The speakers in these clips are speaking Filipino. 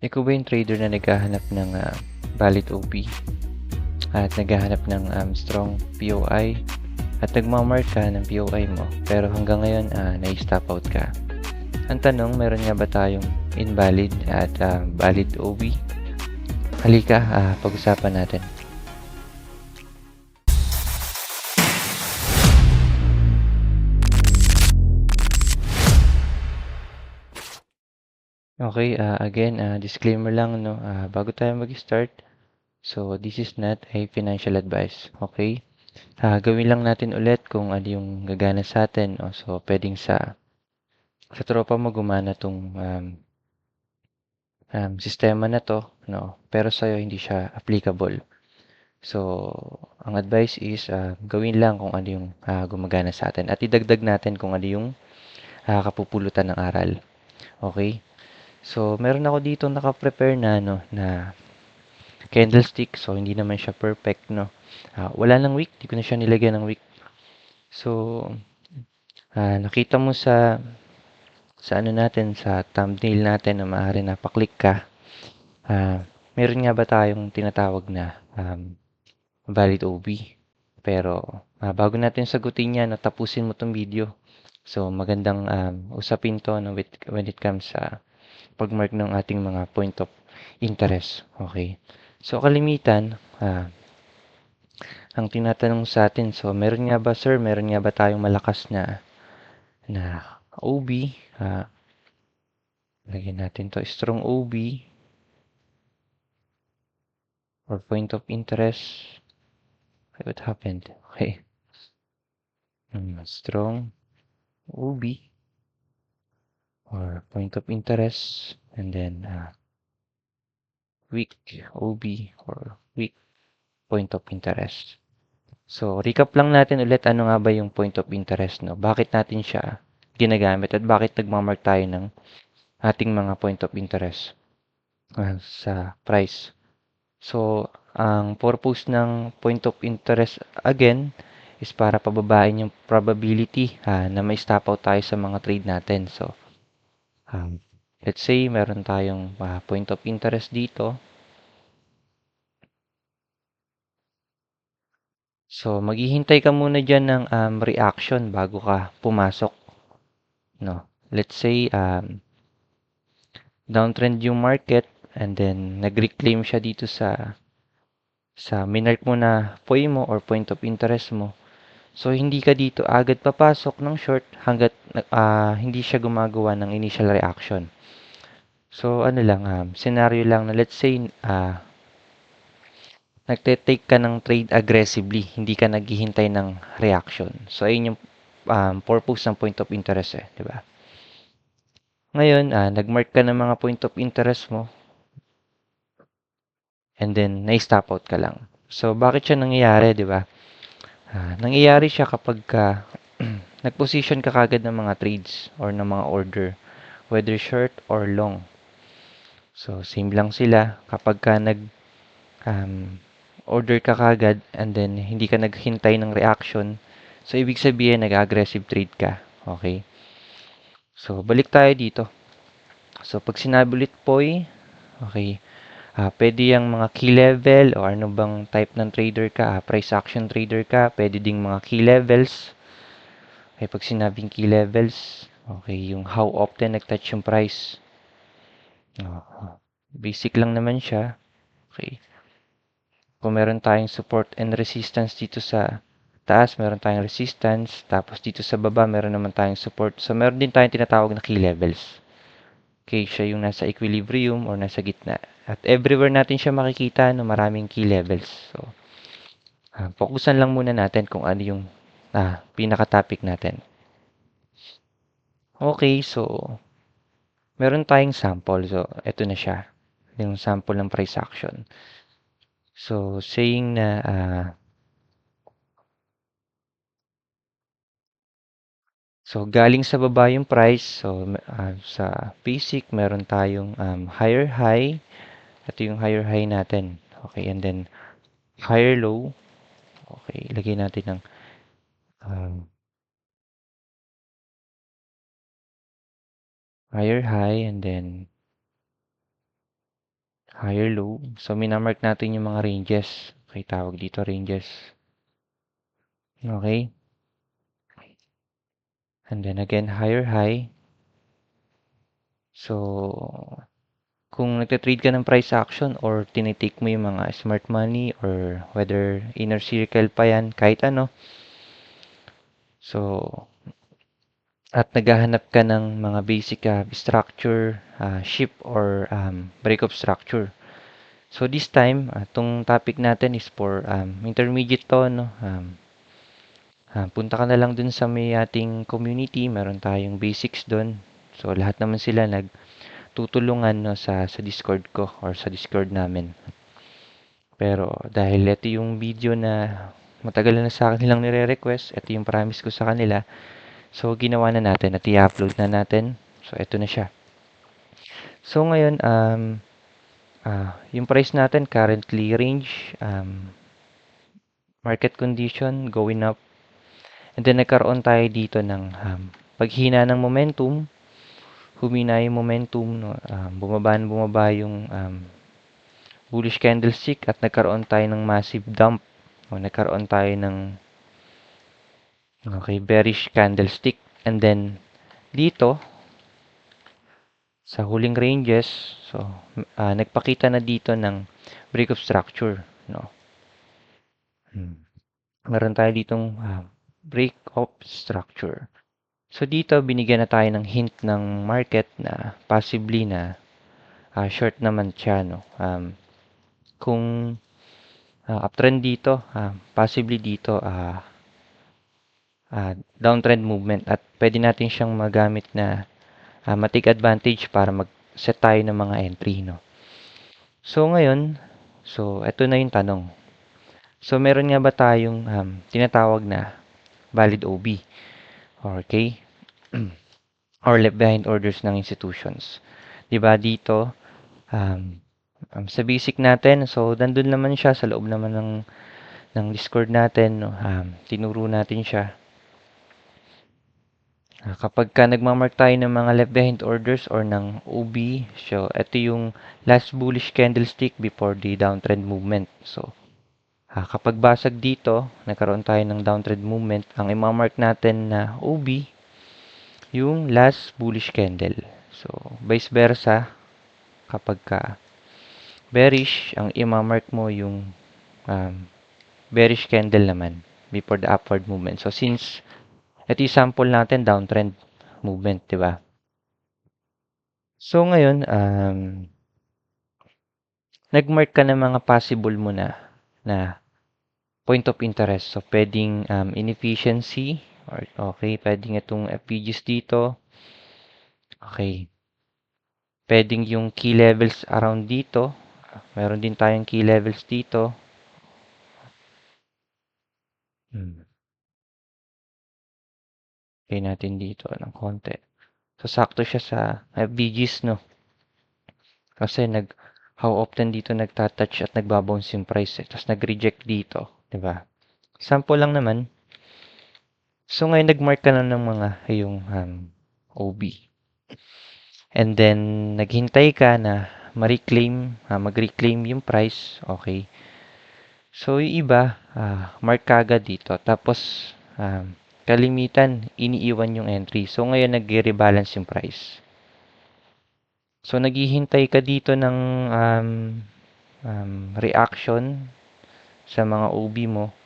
Ikaw ba yung trader na naghahanap ng valid OP at naghahanap ng strong POI at nagmamark ka ng POI mo pero hanggang ngayon na-stop out ka? Ang tanong, meron nga ba tayong invalid at valid OP? Halika, pag-usapan natin. Okay, again, disclaimer lang, no? Bago tayo mag-start, so this is not a financial advice, okay? Gawin lang natin ulit kung ano yung gagana sa atin. So, pwedeng sa tropa mo gumana tong sistema na to, no? Pero sa'yo hindi siya applicable. So, ang advice is gawin lang kung ano yung gumagana sa atin at idagdag natin kung ano yung kapupulutan ng aral. Okay? So, meron ako dito naka-prepare na no na candlestick. So, hindi naman siya perfect, no. Wala ng wick, di ko na siya nilagyan ng wick. So, nakita mo sa ano natin, sa thumbnail natin na maaari napaklik ka. Meron nga ba tayong tinatawag na valid OB? Pero bago natin sagutin yan, tapusin mo tong video. So magandang usapin to no, when it comes sa pagmark ng ating mga point of interest. Okay. So kalimitan, ang tinatanong sa atin, so meron nga ba sir, meron nga ba tayong malakas na OB? Lagyan natin to strong OB or point of interest. Okay, what happened? Okay. Strong OB or point of interest and then weak OB or weak point of interest. So, recap lang natin ulit ano nga ba yung point of interest, no? Bakit natin siya ginagamit at bakit nagmamark tayo ng ating mga point of interest sa price. So, ang purpose ng point of interest again is para pababain yung probability na may stop out tayo sa mga trade natin. So, let's say meron tayong point of interest dito. So, maghihintay ka muna dyan ng reaction bago ka pumasok. No? Let's say, downtrend yung market and then nag-reclaim siya dito sa minark mo na POI mo or point of interest mo. So, hindi ka dito agad papasok ng short hanggat hindi siya gumagawa ng initial reaction. So, ano lang, scenario lang na let's say, nagte-take ka ng trade aggressively, hindi ka naghihintay ng reaction. So, ayun yung purpose ng point of interest di ba? Ngayon, nag-mark ka ng mga point of interest mo and then na-stop out ka lang. So, bakit siya nangyayari, di ba? Nangyayari siya kapag nag-position ka kagad ng mga trades or ng mga order, whether short or long. So, same lang sila. Kapag ka order ka kagad and then hindi ka naghintay ng reaction, so ibig sabihin nag-aggressive trade ka. Okay? So, balik tayo dito. So, pag sinabi ulit POI, okay, pwede yung mga key level o ano bang type ng trader ka, price action trader ka, pwede ding mga key levels. Okay, pag sinabing key levels, okay, yung how often nag-touch yung price. Basic lang naman siya. Okay. Kung meron tayong support and resistance dito sa taas, meron tayong resistance. Tapos dito sa baba, meron naman tayong support. So, meron din tayong tinatawag na key levels. Okay, siya yung nasa equilibrium or nasa gitna. At everywhere natin siya makikita, no, maraming key levels. So, fokusan lang muna natin kung ano yung pinaka-topic natin. Okay, so, meron tayong sample. So, ito na siya. Yung sample ng price action. So, saying na so, galing sa baba yung price. So, sa basic, meron tayong higher high. Ito yung higher high natin. Okay, and then higher low. Okay, ilagay natin ng higher high and then higher low. So, minamark natin yung mga ranges. Okay, tawag dito ranges. Okay. And then again, higher high. So, kung nagte-trade ka ng price action or tinitake mo yung mga smart money or whether inner circle pa yan, kahit ano. So, at naghahanap ka ng mga basic structure, ship or break of structure. So this time, itong topic natin is for intermediate to, no? Punta ka na lang dun sa may ating community, meron tayong basics dun. So lahat naman sila nagtutulungan, no, sa Discord ko or sa Discord namin. Pero dahil ito yung video na matagal na sa akin nilang nire-request, ito yung promise ko sa kanila. So ginawa na natin at i-upload na natin. So ito na siya. So ngayon, yung price natin currently range, market condition going up. And then nagkaroon tayo dito ng paghina ng momentum. Humina yung momentum, no? Bumaba yung bullish candlestick at nagkaroon tayo ng massive dump. O, nagkaroon tayo ng bearish candlestick. And then dito sa huling ranges, so nagpakita na dito ng break of structure, no. Meron tayo ditong break of structure. So dito binigyan na tayo ng hint ng market na possibly na short naman siya, no. Kung uptrend dito, possibly dito downtrend movement at pwede natin siyang magamit na ma-take advantage para mag-set tayo ng mga entry, no. So ngayon, ito na yung tanong. So meron nga ba tayong tinatawag na valid OB? Okay? Or left behind orders ng institutions. 'Di ba dito sa basic natin, so nandun naman siya sa loob naman ng Discord natin, no. Tinuro natin siya. Kapag ka nagmamark tayo ng mga left behind orders or ng OB, so ito yung last bullish candlestick before the downtrend movement. So kapag basag dito, nagkaroon tayo ng downtrend movement, ang imamark natin na OB, yung last bullish candle. So, vice versa, kapag ka bearish, ang imamark mo yung bearish candle naman before the upward movement. So, since ito yung sample natin, downtrend movement, di ba? So, ngayon, nagmark ka ng mga possible mo na point of interest. So, pwedeng inefficiency, or okay, pwedeng itong FPGs dito. Okay. Pwedeng yung key levels around dito. Meron din tayong key levels dito. Kaya natin dito ng konti. So, sakto siya sa FBGs, no? Kasi how often dito nagtatouch at nagbabounce yung price, eh. Tapos nag-reject dito, di ba? Sample lang naman. So, ngayon nagmark ka na ng mga yung OB. And then, naghintay ka na mag-reclaim yung price. Okay. So, yung iba, mark kagad dito. Tapos, kalimitan, iniiwan yung entry. So, ngayon, nag-rebalance yung price. So, naghihintay ka dito ng reaction sa mga OB mo.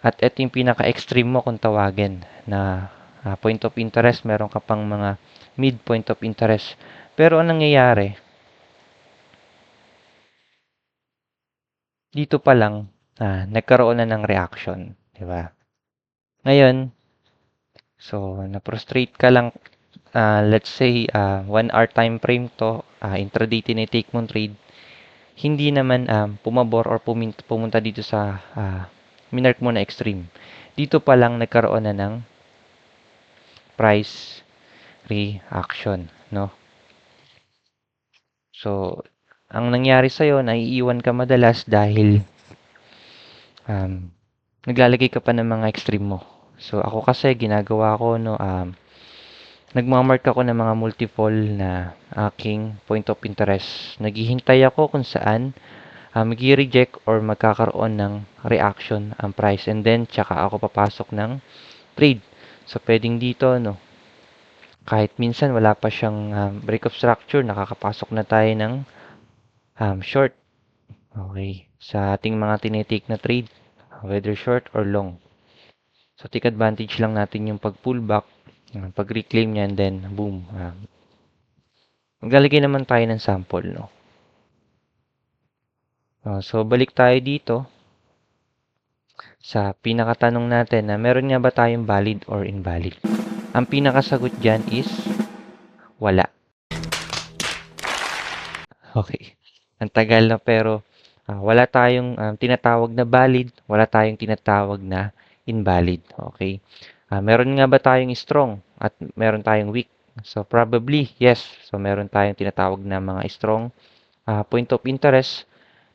At ito yung pinaka-extreme mo kung tawagin na point of interest. Meron ka pang mga mid point of interest. Pero anong nangyayari? Dito pa lang, nagkaroon na ng reaction. Diba? Ngayon, so, na-prostrate ka lang, let's say, 1 hour time frame to, intraday tinitake mong trade, hindi naman pumabor or pumunta dito sa minark mo na extreme. Dito pa lang nagkaroon na ng price reaction, no? So, ang nangyari sa'yo, naiiwan ka madalas dahil naglalagay ka pa ng mga extreme mo. So, ako kasi, ginagawa ko, no, nagmamark ako ng mga multiple na aking point of interest. Naghihintay ako kung saan magi-reject or magkakaroon ng reaction ang price, and then tsaka ako papasok ng trade. So pwedeng dito, no, kahit minsan wala pa siyang break of structure, nakakapasok na tayo ng short. Okay, sa ating mga tinitake na trade, whether short or long. So take advantage lang natin yung pag-pullback, pag-reclaim niya, and then boom. Maglalagay naman tayo ng sample, no. So balik tayo dito sa pinakatanong natin na meron nga ba tayong valid or invalid. Ang pinakasagot dyan is wala. Okay. Ang tagal na, pero wala tayong tinatawag na valid, wala tayong tinatawag na invalid. Okay. Meron nga ba tayong strong at meron tayong weak? So probably yes. So meron tayong tinatawag na mga strong point of interest.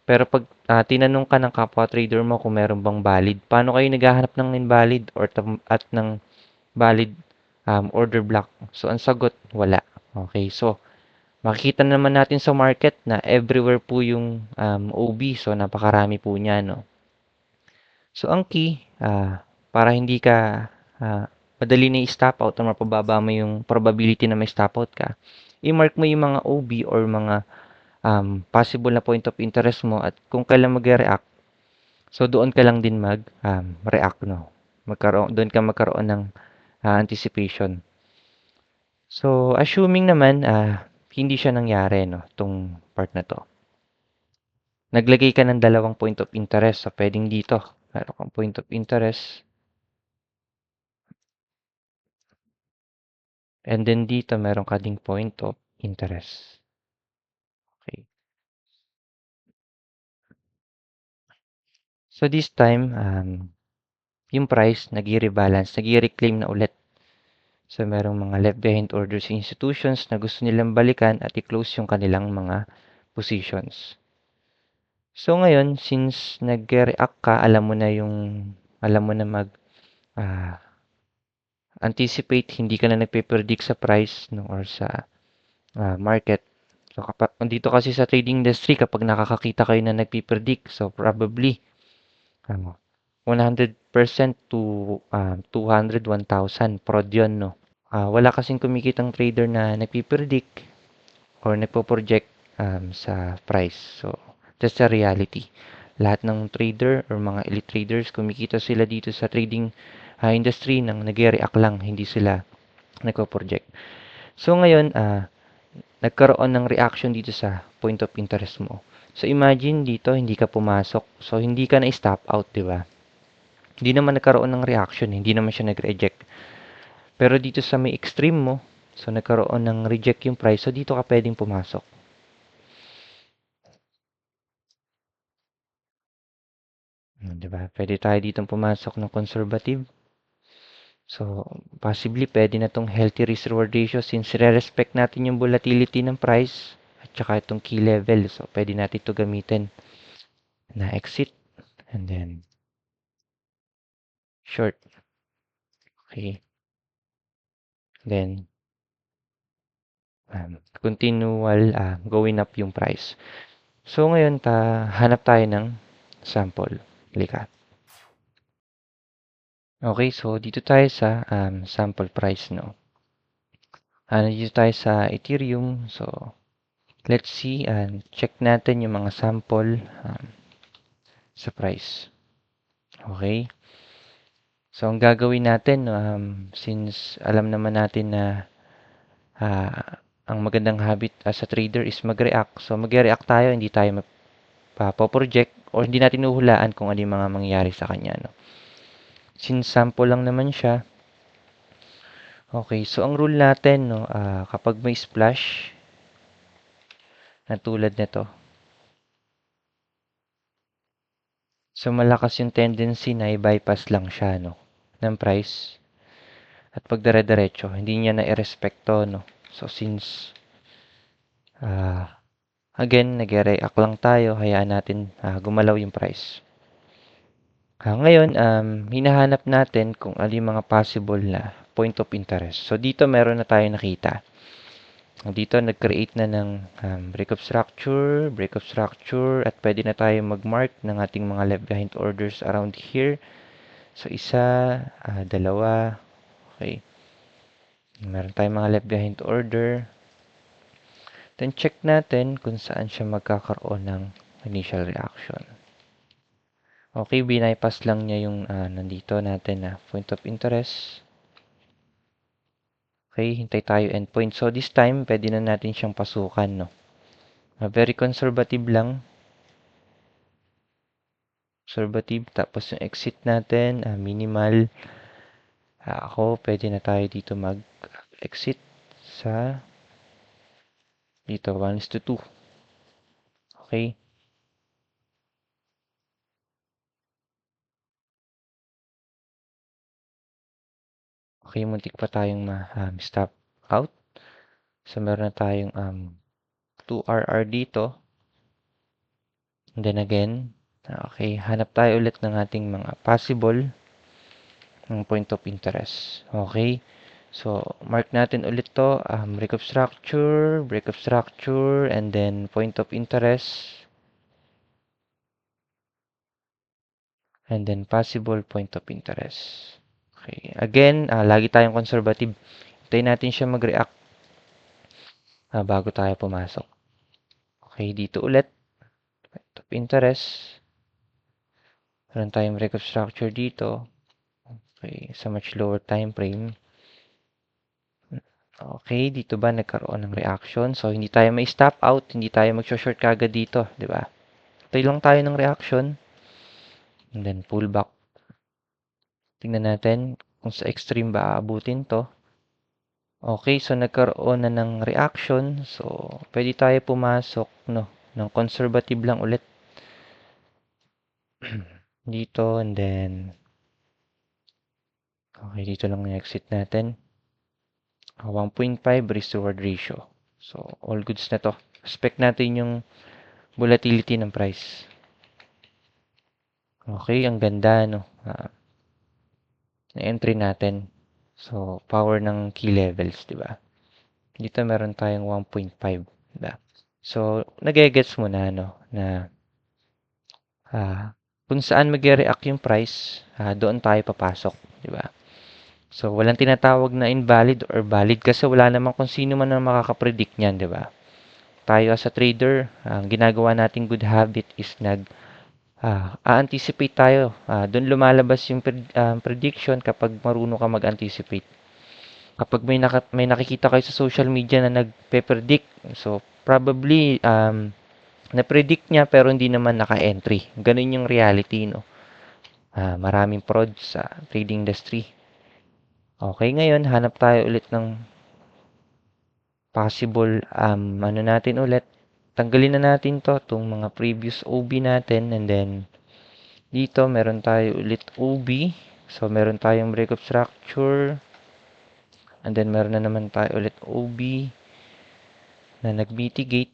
Pero pag tinanong ka ng kapwa trader mo kung meron bang valid, paano kayo naghahanap ng invalid or at ng valid order block? So ang sagot, wala. Okay, so makikita naman natin sa market na everywhere po yung OB. So napakarami po niya, no? So ang key, para hindi ka madali na i-stop out o mapababa mo yung probability na may stop out ka, i-mark mo yung mga OB or mga possible na point of interest mo, at kung kailan mag-react, so doon ka lang din mag-react, no? Doon ka magkaroon ng anticipation. So, assuming naman, hindi siya nangyari, no, tong part na to. Naglagay ka ng dalawang point of interest. So, pwedeng dito, meron kang point of interest. And then dito, meron ka ding point of interest. Okay. So, this time, yung price, nag-rebalance, nag-reclaim na ulit. So, merong mga left behind orders institutions na gusto nilang balikan at i-close yung kanilang mga positions. So, ngayon, since nag-react ka, alam mo na anticipate, hindi ka na nagpe-predict sa price, no, or sa market. So, dito kasi sa trading industry, kapag nakakakita kayo na nagpe-predict, so probably 100% to 200, 1,000 prod yun, no. Wala kasing kumikitang trader na nagpipredict or nagpo-project sa price. So, that's the reality. Lahat ng trader or mga elite traders, kumikita sila dito sa trading industry nang nag-react lang, hindi sila nagpo-project. So, ngayon, nagkaroon ng reaction dito sa point of interest mo. So, imagine dito, hindi ka pumasok. So, hindi ka na stop out, di ba? Hindi naman nagkaroon ng reaction, hindi naman siya nag-reject. Pero dito sa may extreme mo, so nagkaroon ng reject yung price, so dito ka pwedeng pumasok. Diba? Pwede tayo ditong pumasok ng conservative. So, possibly pwede na tong healthy risk-reward ratio since re-respect natin yung volatility ng price at saka itong key level. So, pwede natin ito gamitin na exit and then short. Okay. Then, continual going up yung price. So, ngayon, hanap tayo ng sample. Lika. Okay, so dito tayo sa sample price, no? Dito tayo sa Ethereum. So, let's see, check natin yung mga sample sa price. Okay? So, ang gagawin natin, since alam naman natin na ang magandang habit as a trader is mag-react. So, mag-react tayo, hindi tayo project or hindi natin uhulaan kung ano yung mga mangyayari sa kanya, no? Since sample lang naman siya, okay, so ang rule natin, no, kapag may splash na tulad nito, so malakas yung tendency na i-bypass lang siya, no, ng price. At pag dire-diretso, hindi niya na irespekto, no. So since again, nag-react lang tayo, hayaan natin gumalaw yung price. Ngayon, hinahanap natin kung ano yung mga possible na point of interest. So, dito meron na tayo nakita. Dito, nag-create na ng break of structure, at pwede na tayo mag-mark ng ating mga left behind orders around here. So, isa, dalawa, okay. Meron tayong mga left behind order. Then, check natin kung saan siya magkakaroon ng initial reaction. Okay, bypass lang niya yung nandito natin na point of interest. Okay, hintay tayo endpoint. So, this time, pwede na natin siyang pasukan, no? Very conservative lang. Conservative. Tapos, yung exit natin, minimal. Ako, pwede na tayo dito mag-exit sa dito, 1:2. Okay. Okay, muntik pa tayong ma-stop out. So, meron na tayong 2RR dito. And then again, okay, hanap tayo ulit ng ating mga possible point of interest. Okay. So, mark natin ulit to, break of structure, and then point of interest. And then possible point of interest. Okay. Again, lagi tayong conservative. Hintayin natin siya mag-react bago tayo pumasok. Okay, dito ulit. Point of interest. Meron tayong break of structure dito. Okay, sa much lower time frame. Okay, dito ba nagkaroon ng reaction? So, hindi tayo may stop out. Hindi tayo mag-short kagad dito. Diba? Tayo lang tayo ng reaction. And then, pull back. Tingnan natin kung sa extreme ba aabutin to. Okay, so nagkaroon na ng reaction. So, pwede tayo pumasok, no, ng conservative lang ulit. Dito, and then, okay, dito lang yung exit natin. 1.5 risk reward ratio. So, all goods na to. Expect natin yung volatility ng price. Okay, ang ganda, no? Na-entry natin. So, power ng key levels, di ba? Dito meron tayong 1.5, di ba? So, nagigets mo na, no? Na kung saan mag-react yung price, doon tayo papasok, di ba? So, walang tinatawag na invalid or valid kasi wala naman kung sino man ang makakapredict niyan, di ba? Tayo as a trader, ang ginagawa nating good habit is anticipate tayo. Doon lumalabas yung prediction kapag marunong ka mag-anticipate. Kapag may nakikita kayo sa social media na nagpe-predict, so probably na-predict niya pero hindi naman naka-entry. Ganun yung reality, no? Maraming fraud sa trading industry. Okay, ngayon hanap tayo ulit ng possible natin ulit. Tanggalin na natin itong mga previous OB natin, and then dito meron tayo ulit OB. So meron tayong break of structure, and then meron na naman tayo ulit OB na nag-mitigate,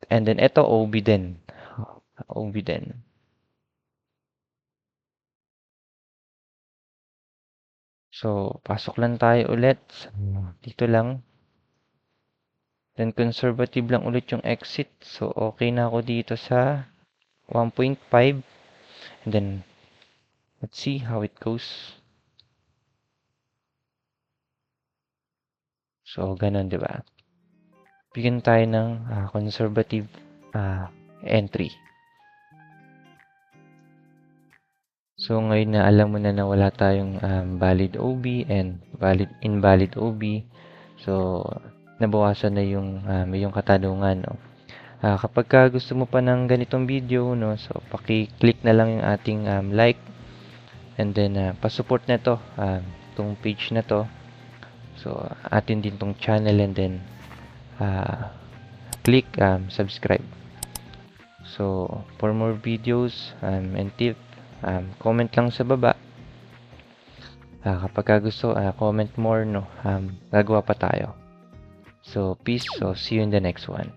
and then ito OB din. OB din. So, pasok lang tayo ulit. Dito lang. Then, conservative lang ulit yung exit. So, okay na ako dito sa 1.5. And then, let's see how it goes. So, ganun, di ba? Bigyan tayo ng conservative entry. So, ngayon na alam mo na wala tayong valid OB and invalid OB. So, nabawasan na yung katanungan, no? Kapag gusto mo pa ng ganitong video, no, so paki-click na lang yung ating like, and then pa-support na to, tong page na to. So, atin din tong channel, and then click subscribe. So, for more videos and tip, comment lang sa baba. Kapag gusto, comment more, no, gagawa pa tayo. So, peace. So, see you in the next one.